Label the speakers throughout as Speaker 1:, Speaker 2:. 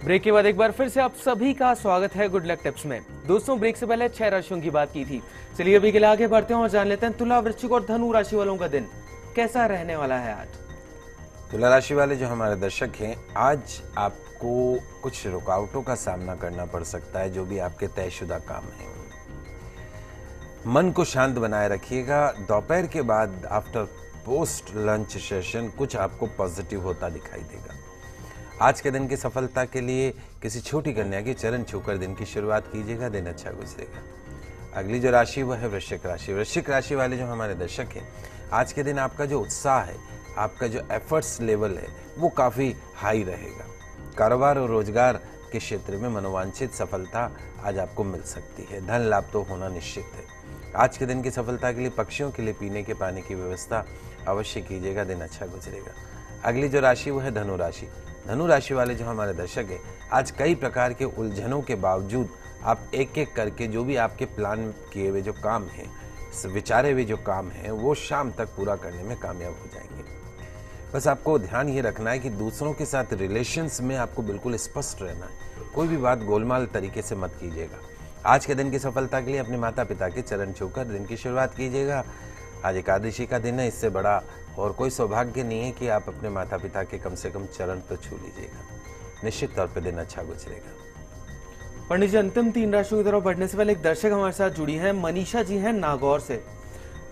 Speaker 1: Break के बाद एक बार फिर से आप सभी का स्वागत है गुड लक टिप्स में। दोस्तों, ब्रेक से पहले 6 राशियों की बात की थी। चलिए अभी के लिए आगे बढ़ते हैं और जान लेते हैं तुला, वृश्चिक और धनु राशि वालों का दिन कैसा रहने वाला है आज।
Speaker 2: तुला राशि वाले जो हमारे दर्शक हैं, आज आपको कुछ रुकावटों का सामना करना पड़ सकता है। जो भी आपके तयशुदा काम हैं, मन को शांत बनाए रखिएगा। दोपहर के बाद आफ्टर पोस्ट लंच सेशन कुछ आपको पॉजिटिव होता दिखाई देगा। आज के दिन की सफलता के लिए किसी छोटी कन्या के चरण छूकर दिन की शुरुआत कीजिएगा, दिन अच्छा गुजरेगा। अगली जो राशि वह है वृश्चिक राशि। वृश्चिक राशि वाले जो हमारे दर्शक हैं, आज के दिन आपका जो उत्साह है, आपका जो एफर्ट्स लेवल है, वो काफ़ी हाई रहेगा। कारोबार और रोजगार के क्षेत्र में मनोवांछित सफलता आज आपको मिल सकती है। धन लाभ तो होना निश्चित है। आज के दिन की सफलता के लिए पक्षियों के लिए पीने के पानी की व्यवस्था अवश्य कीजिएगा, दिन अच्छा गुजरेगा। अगली जो राशि वो है धनु राशि। धनु राशि वाले जो हमारे दर्शक हैं, आज कई प्रकार के उलझनों के बावजूद आप एक एक करके जो भी आपके प्लान किए हुए जो काम हैं, विचारे हुए जो काम हैं, वो शाम तक पूरा करने में कामयाब हो जाएंगे। बस आपको ध्यान ये रखना है कि दूसरों के साथ रिलेशंस में आपको बिल्कुल स्पष्ट रहना है। कोई भी बात गोलमाल तरीके से मत कीजिएगा। आज के दिन की सफलता के लिए अपने माता पिता के चरण छूकर दिन की शुरुआत कीजिएगा। आज एकादशी का दिन है, इससे बड़ा और कोई सौभाग्य नहीं है कि आप अपने माता पिता के कम से कम चरण तो छू लीजिएगा। निश्चित तौर पर दिन अच्छा गुजरेगा।
Speaker 1: पंडित जी, अंतिम 3 राशियों की तरफ बढ़ने से पहले एक दर्शक हमारे साथ जुड़ी हैं। मनीषा जी हैं नागौर से,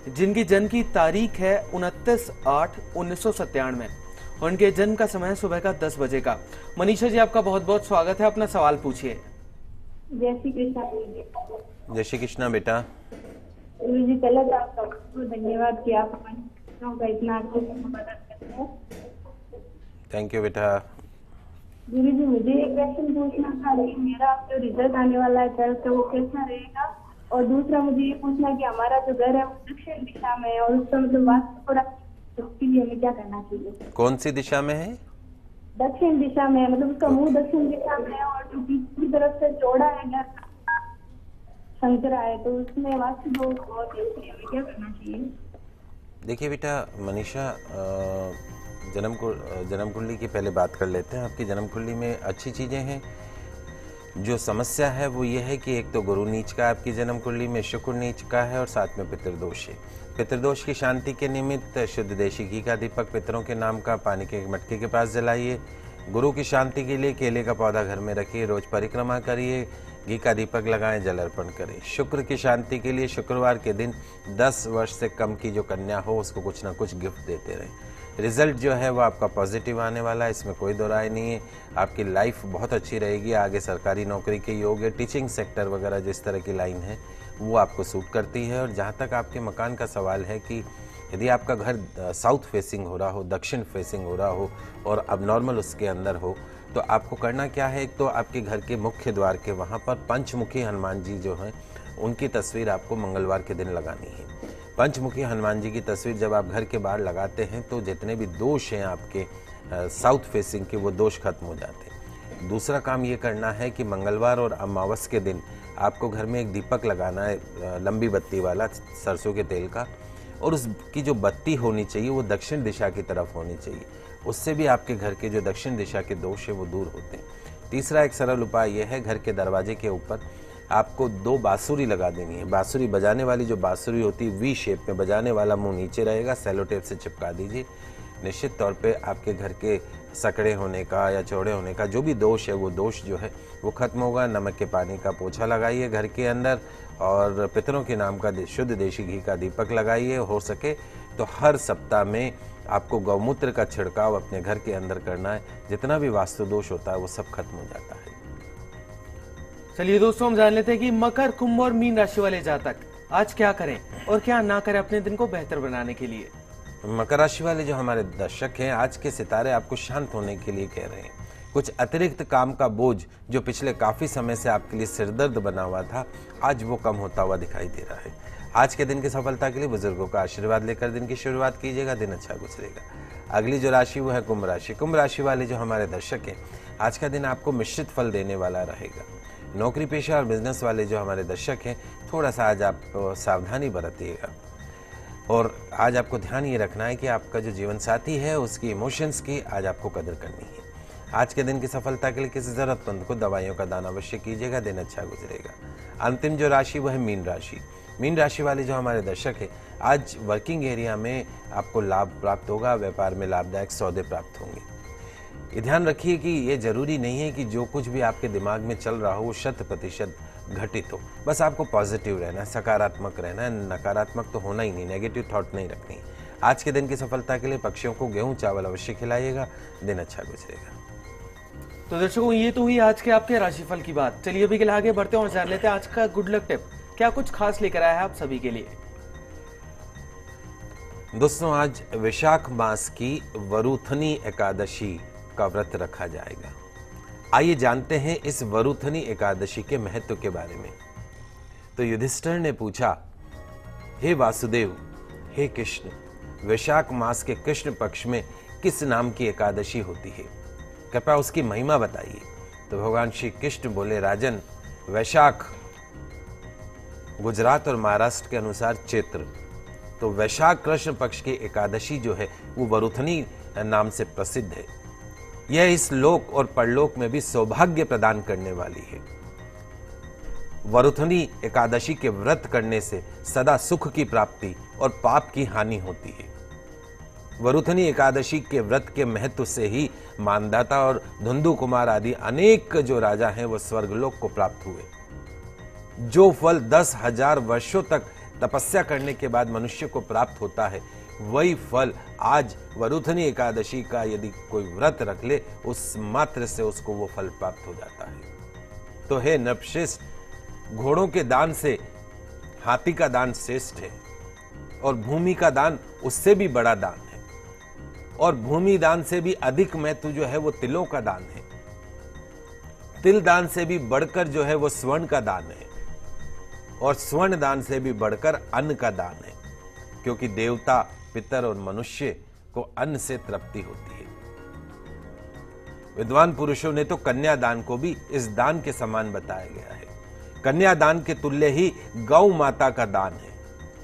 Speaker 1: जिनकी जन्म की तारीख है 29/8/1997 और उनके जन्म का समय है सुबह का 10 बजे का। मनीषा जी, आपका बहुत बहुत स्वागत है। अपना सवाल पूछिए।
Speaker 3: जय श्री कृष्णा।
Speaker 2: जय श्री कृष्णा बेटा।
Speaker 3: गुरु जी, पहले तो आपका बहुत धन्यवाद कि आप हमारे बच्चों का इतना अच्छे से मदद करते हैं।
Speaker 2: थैंक यू बेटा।
Speaker 3: गुरु जी, मुझे एक क्वेश्चन पूछना था कि मेरा जो रिजल्ट आने वाला है 12th का, वो कैसा रहेगा। और दूसरा मुझे ये पूछना कि हमारा जो घर है वो दक्षिण दिशा में है और उसका मतलब वास्तु थोड़ा, उसके लिए हमें क्या करना चाहिए।
Speaker 2: कौन सी दिशा में है?
Speaker 3: दक्षिण दिशा में, मतलब उसका मुंह दक्षिण दिशा में है और जो पीछे की तरफ से चौड़ा है घर, संकरा है, तो उसमें वास्तु दोष बहुत है, इसलिए हमें क्या करना चाहिए।
Speaker 2: देखिए बेटा मनीषा, जन्म कुंडली की पहले बात कर लेते हैं। आपकी जन्म कुंडली में अच्छी चीज़ें हैं। जो समस्या है वो ये है कि एक तो गुरु नीच का आपकी जन्म कुंडली में, शुक्र नीच का है और साथ में पितृदोष है। पितृदोष की शांति के निमित्त शुद्ध देशी घी का दीपक पितरों के नाम का पानी के मटके के पास जलाइए। गुरु की शांति के लिए केले का पौधा घर में रखिए, रोज परिक्रमा करिए, घी का दीपक लगाएं, जल अर्पण करें। शुक्र की शांति के लिए शुक्रवार के दिन 10 वर्ष से कम की जो कन्या हो उसको कुछ ना कुछ गिफ्ट देते रहें। रिजल्ट जो है वो आपका पॉजिटिव आने वाला है, इसमें कोई दो राय नहीं है। आपकी लाइफ बहुत अच्छी रहेगी। आगे सरकारी नौकरी के योग है, टीचिंग सेक्टर वगैरह जिस तरह की लाइन है वो आपको सूट करती है। और जहाँ तक आपके मकान का सवाल है कि यदि आपका घर साउथ फेसिंग हो रहा हो, दक्षिण फेसिंग हो रहा हो और अब नॉर्मल उसके अंदर हो, तो आपको करना क्या है। एक तो आपके घर के मुख्य द्वार के वहाँ पर पंचमुखी हनुमान जी जो हैं उनकी तस्वीर आपको मंगलवार के दिन लगानी है। पंचमुखी हनुमान जी की तस्वीर जब आप घर के बाहर लगाते हैं तो जितने भी दोष हैं आपके साउथ फेसिंग के, वो दोष खत्म हो जाते हैं। दूसरा काम ये करना है कि मंगलवार और अमावस के दिन आपको घर में एक दीपक लगाना है, लंबी बत्ती वाला, सरसों के तेल का, और उसकी जो बत्ती होनी चाहिए वो दक्षिण दिशा की तरफ होनी चाहिए। उससे भी आपके घर के जो दक्षिण दिशा के दोष है वो दूर होते हैं। तीसरा एक सरल उपाय यह है, घर के दरवाजे के ऊपर आपको 2 बांसुरी लगा देनी है। बांसुरी बजाने वाली जो बांसुरी होती है वी शेप में, बजाने वाला मुंह नीचे रहेगा, सेलो टेप से चिपका दीजिए। निश्चित तौर पे आपके घर के सकड़े होने का या चौड़े होने का जो भी दोष है वो दोष जो है वो खत्म होगा। नमक के पानी का पोछा लगाइए घर के अंदर और पितरों के नाम का शुद्ध देशी घी का दीपक लगाइए। हो सके तो हर सप्ताह में आपको गौमूत्र का छिड़काव अपने घर के अंदर करना है। जितना भी वास्तु दोष होता है वो सब खत्म हो जाता है।
Speaker 1: चलिए दोस्तों, हम जान लेते हैं कि मकर, कुंभ और मीन राशि वाले जातक आज क्या करें और क्या ना करें अपने दिन को बेहतर बनाने के लिए।
Speaker 2: मकर राशि वाले जो हमारे दर्शक हैं, आज के सितारे आपको शांत होने के लिए कह रहे हैं। कुछ अतिरिक्त काम का बोझ जो पिछले काफी समय से आपके लिए सिरदर्द बना हुआ था, आज वो कम होता हुआ दिखाई दे रहा है। आज के दिन की सफलता के लिए बुजुर्गों का आशीर्वाद लेकर दिन की शुरुआत कीजिएगा, दिन अच्छा गुजरेगा। अगली जो राशि वो है कुंभ राशि। कुंभ राशि वाले जो हमारे दर्शक हैं, आज का दिन आपको मिश्रित फल देने वाला रहेगा। नौकरी पेशा और बिजनेस वाले जो हमारे दर्शक हैं, थोड़ा सा आज आप सावधानी बरतिएगा। और आज आपको ध्यान ये रखना है कि आपका जो जीवन साथी है उसकी इमोशंस की आज आपको कदर करनी है। आज के दिन की सफलता के लिए किसी जरूरतमंद को दवाइयों का दान अवश्य कीजिएगा, दिन अच्छा गुजरेगा। अंतिम जो राशि वो है मीन राशि। मीन राशि वाले जो हमारे दर्शक है, आज वर्किंग एरिया में आपको लाभ प्राप्त होगा, व्यापार में लाभदायक सौदे प्राप्त होंगे। ये ध्यान रखिए कि ये जरूरी नहीं है कि जो कुछ भी आपके दिमाग में चल रहा हो वो 100% घटित हो। बस आपको पॉजिटिव रहना है, सकारात्मक रहना है, नकारात्मक तो होना ही नहीं, नेगेटिव थॉट नहीं रखनी। आज के दिन की सफलता के लिए पक्षियों को गेहूं चावल अवश्य खिलाइएगा, दिन अच्छा गुजरेगा।
Speaker 1: तो दर्शकों, ये तो हुई आज के आपके राशिफल की बात। चलिए अभी के लिए आगे बढ़ते हैं और जान लेते हैं आज का गुड लक टिप क्या कुछ खास लेकर आया है आप सभी के लिए।
Speaker 2: दोस्तों, आज वैशाख मास की वरुथनी एकादशी का व्रत रखा जाएगा। आइए जानते हैं इस वरुथनी एकादशी के महत्व के बारे में। तो युधिष्ठिर ने पूछा, हे वासुदेव, हे कृष्ण, वैशाख मास के कृष्ण पक्ष में किस नाम की एकादशी होती है, कृपया उसकी महिमा बताइए। तो भगवान श्री कृष्ण बोले, राजन, वैशाख गुजरात और महाराष्ट्र के अनुसार चैत्र, तो वैशाख कृष्ण पक्ष की एकादशी जो है वो वरुथनी नाम से प्रसिद्ध है। यह इस लोक और परलोक में भी सौभाग्य प्रदान करने वाली है। वरुथनी एकादशी के व्रत करने से सदा सुख की प्राप्ति और पाप की हानि होती है। वरुथनी एकादशी के व्रत के महत्व से ही मानदाता और धुंधु कुमार आदि अनेक जो राजा हैं वो स्वर्गलोक को प्राप्त हुए। जो फल 10,000 वर्षों तक तपस्या करने के बाद मनुष्य को प्राप्त होता है, वही फल आज वरुथनी एकादशी का यदि कोई व्रत रख ले, उस मात्र से उसको वो फल प्राप्त हो जाता है। तो हे नृपश्रेष्ठ, घोड़ों के दान से हाथी का दान श्रेष्ठ है और भूमि का दान उससे भी बड़ा दान है, और भूमि दान से भी अधिक महत्व जो है वो तिलों का दान है। तिल दान से भी बढ़कर जो है वो स्वर्ण का दान है, और स्वर्ण दान से भी बढ़कर अन्न का दान है, क्योंकि देवता, पितर और मनुष्य को अन्न से तृप्ति होती है। विद्वान पुरुषों ने तो कन्या दान को भी इस दान के समान बताया गया है। कन्या दान के तुल्य ही गौ माता का दान है।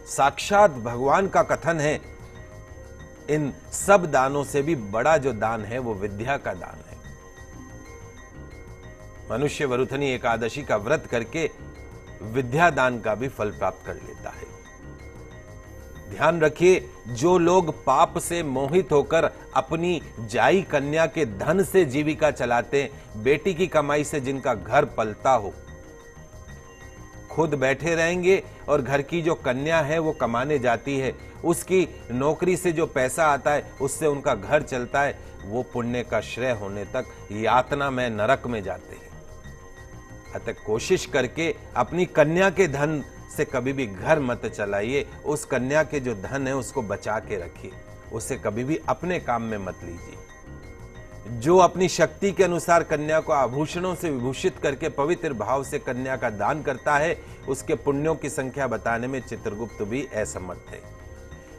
Speaker 2: साक्षात भगवान का कथन है, इन सब दानों से भी बड़ा जो दान है वो विद्या का दान है। मनुष्य वरुथनी एकादशी का व्रत करके विद्या दान का भी फल प्राप्त कर लेता है। ध्यान रखिए, जो लोग पाप से मोहित होकर अपनी जाई कन्या के धन से जीविका चलाते, बेटी की कमाई से जिनका घर पलता हो, खुद बैठे रहेंगे और घर की जो कन्या है वो कमाने जाती है, उसकी नौकरी से जो पैसा आता है उससे उनका घर चलता है, वो पुण्य का श्रेय होने तक यातना में नरक में जाते हैं। अतः कोशिश करके अपनी कन्या के धन से कभी भी घर मत चलाइए। उस कन्या के जो धन है उसको बचा के रखिए, उसे कभी भी अपने काम में मत लीजिए। जो अपनी शक्ति के अनुसार कन्या को आभूषणों से विभूषित करके पवित्र भाव से कन्या का दान करता है, उसके पुण्यों की संख्या बताने में चित्रगुप्त भी असमर्थ है।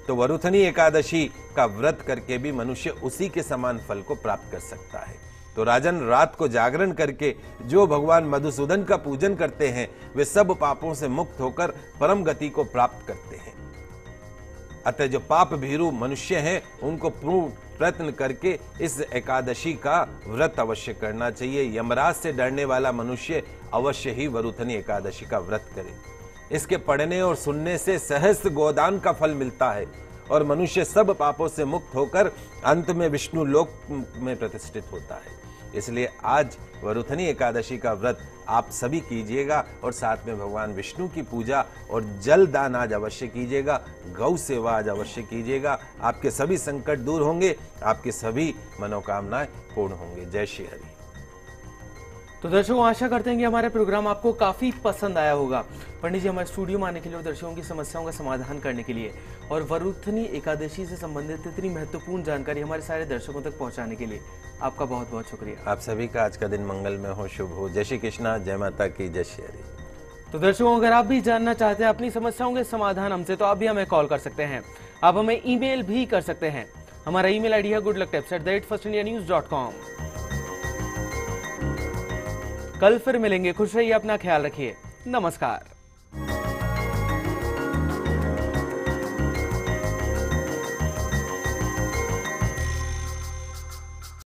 Speaker 2: तो वरुथनी एकादशी का व्रत करके भी मनुष्य उसी के समान फल को प्राप्त कर सकता है। तो राजन, रात को जागरण करके जो भगवान मधुसूदन का पूजन करते हैं, वे सब पापों से मुक्त होकर परम गति को प्राप्त करते हैं। अतः जो पाप भीरू मनुष्य हैं, उनको पूर्ण प्रयत्न करके इस एकादशी का व्रत अवश्य करना चाहिए। यमराज से डरने वाला मनुष्य अवश्य ही वरुथनी एकादशी का व्रत करे। इसके पढ़ने और सुनने से सहस्त्र गोदान का फल मिलता है और मनुष्य सब पापों से मुक्त होकर अंत में विष्णु लोक में प्रतिष्ठित होता है। इसलिए आज वरुथनी एकादशी का व्रत आप सभी कीजिएगा और साथ में भगवान विष्णु की पूजा और जल दान आज अवश्य कीजिएगा, गौ सेवा आज अवश्य कीजिएगा। आपके सभी संकट दूर होंगे, आपके सभी मनोकामनाएं पूर्ण होंगे। जय श्री हरि।
Speaker 1: तो दर्शकों, आशा करते हैं कि हमारा प्रोग्राम आपको काफी पसंद आया होगा। पंडित जी हमारे स्टूडियो में आने के लिए और दर्शकों की समस्याओं का समाधान करने के लिए और वरुथनी एकादशी से संबंधित इतनी महत्वपूर्ण जानकारी हमारे सारे दर्शकों तक पहुंचाने के लिए आपका बहुत बहुत शुक्रिया।
Speaker 2: आप सभी का आज का दिन मंगलमय हो, शुभ हो। जय श्री कृष्णा, जय माता की, जय श्री हरि।
Speaker 1: तो दर्शकों, अगर आप भी जानना चाहते हैं अपनी समस्याओं के समाधान हमसे, तो आप भी हमें कॉल कर सकते हैं। आप हमें ईमेल भी कर सकते हैं। हमारा ईमेल आईडी है goodlucktips@firstindianews.com। कल फिर मिलेंगे। खुश रहिए, अपना ख्याल रखिए। नमस्कार।